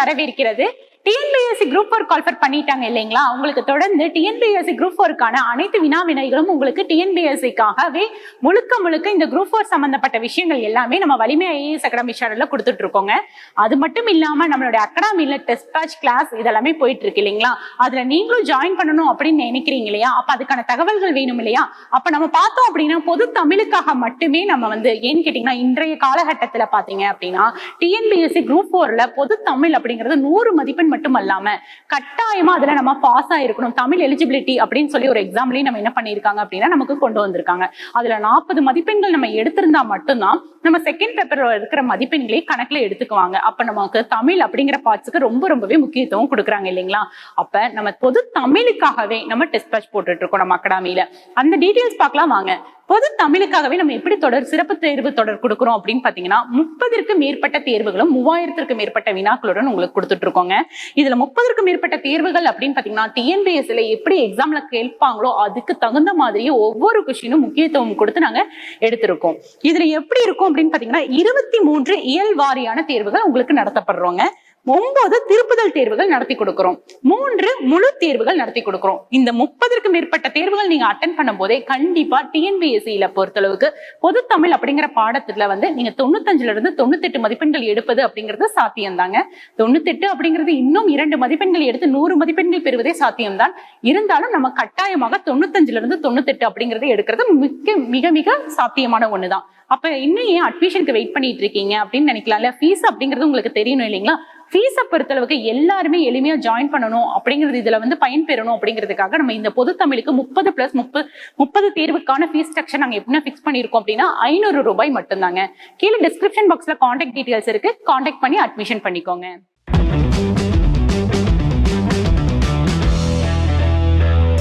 வரவேற்கிறது. TNPSC group 4 call for பண்ணிட்டாங்க இல்லைங்களா? உங்களுக்கு தொடர்ந்து டிஎன்பிஎஸ்சி குரூப் 4க்கான அனைத்து வினாவினைகளும் உங்களுக்கு டிஎன்பிஎஸ்சிக்காகவே முழுக்க இந்த குரூப் 4 சம்பந்தப்பட்ட விஷயங்கள் எல்லாமே நம்ம வலிமை ஐஏஎஸ் அகாடமி சேனல்ல கொடுத்துட்டு இருக்கோங்க. அது மட்டும் இல்லாம நம்மளுடைய அகாடமியில டெஸ்ட் பேட்ச் கிளாஸ் இதெல்லாமே போயிட்டு இருக்கு இல்லைங்களா? அதுல நீங்களும் ஜாயின் பண்ணணும் அப்படின்னு நினைக்கிறீங்க இல்லையா? அப்ப அதுக்கான தகவல்கள் வேணும் இல்லையா? அப்ப நம்ம பார்த்தோம் அப்படின்னா பொது தமிழுக்காக மட்டுமே நம்ம ஏன்னு கேட்டீங்கன்னா இன்றைய காலகட்டத்துல பாத்தீங்க அப்படின்னா டிஎன்பிஎஸ்சி குரூப் 4ல பொது தமிழ் அப்படிங்கிறது 100 மதிப்பெண் மட்டும் அல்லாம கட்டாயமா அதுல நம்ம பாஸ் ஆயிருக்கணும். தமிழ் எலிஜிபிலிட்டி அப்படின்னு சொல்லி ஒரு எக்ஸாம்லயும் நம்ம என்ன பண்ணிருக்காங்க அப்படின்னா நமக்கு கொண்டு வந்திருக்காங்க. அதுல 40 மதிப்பெண்கள் நம்ம எடுத்திருந்தா மட்டும்தான் நம்ம செகண்ட் பேப்பர்ல இருக்கிற மதிப்பெண்களே கணக்குல எடுத்துக்குவாங்க. அப்ப நமக்கு தமிழ் அப்படிங்கிற பார்ட்ஸுக்கு ரொம்பவே முக்கியத்துவம் கொடுக்குறாங்க இல்லைங்களா? அப்ப நம்ம பொது தமிழுக்காகவே நம்ம டெஸ்ட் பேட்ச் போட்டுட்டு இருக்கோம் நம்ம அகாடமியில. அந்த டீடைல்ஸ் பார்க்கலாம் வாங்க. பொது தமிழுக்காகவே நம்ம எப்படி சிறப்பு தேர்வு தொடர் கொடுக்குறோம் அப்படின்னு பாத்தீங்கன்னா 30ற்கு மேற்பட்ட தேர்வுகளும் 3000ற்கு மேற்பட்ட வினாக்களுடன் உங்களுக்கு கொடுத்துட்டு இருக்கோங்க. இதுல 30ற்கு மேற்பட்ட தேர்வுகள் அப்படின்னு பாத்தீங்கன்னா டிஎன்பிஎஸ்சில எப்படி எக்ஸாம்ல கேட்பாங்களோ அதுக்கு தகுந்த மாதிரியே ஒவ்வொரு கொஸ்டினும் முக்கியத்துவம் கொடுத்து நாங்க எடுத்திருக்கோம். இதுல எப்படி இருக்கும் அப்படின்னு பாத்தீங்கன்னா 23 இயல் வாரியான தேர்வுகள் உங்களுக்கு நடத்தப்படுறோங்க. 9 திருப்புதல் தேர்வுகள் நடத்தி கொடுக்கிறோம். 3 முழு தேர்வுகள் நடத்தி கொடுக்கிறோம். இந்த 30ற்கு மேற்பட்ட தேர்வுகள் நீங்க அட்டென்ட் பண்ணும் போதே கண்டிப்பா டிஎன்பிஎஸ்சியில பொறுத்தளவுக்கு பொது தமிழ் அப்படிங்கிற பாடத்துல நீங்க 95ல இருந்து 98 மதிப்பெண்கள் எடுப்பது அப்படிங்கிறது சாத்தியம்தாங்க. 98 அப்படிங்கிறது இன்னும் 2 மதிப்பெண்கள் எடுத்து 100 மதிப்பெண்கள் பெறுவதே சாத்தியம்தான். இருந்தாலும் நம்ம கட்டாயமாக 95ல இருந்து 98 அப்படிங்கிறது எடுக்கிறது மிக சாத்தியமான ஒண்ணுதான். அப்ப இன்னும் ஏன் அட்மிஷனுக்கு வெயிட் பண்ணிட்டு இருக்கீங்க அப்படின்னு நினைக்கலாம்ல. ஃபீஸ் அப்படிங்கிறது உங்களுக்கு தெரியணும் இல்லைங்களா? ஃபீஸை பொறுத்தளவுக்கு எல்லாருமே எளிமையா ஜாயின் பண்ணணும் அப்படிங்கிறது இதுல பயன் பெறணும் அப்படிங்கிறதுக்காக நம்ம இந்த பொது தமிழுக்கு 30 தேர்வுக்கான ஃபீஸ் ஸ்ட்ரக்சர் நாங்க எப்படின்னா பிக்ஸ் பண்ணிருக்கோம் அப்படின்னா 500 ரூபாய் மட்டும்தாங்க. கீழே டிஸ்கிரிப்ஷன் பாக்ஸ்ல கான்டாக்ட் டீடைல்ஸ் இருக்கு. கான்டாக்ட் பண்ணி அட்மிஷன் பண்ணிக்கோங்க.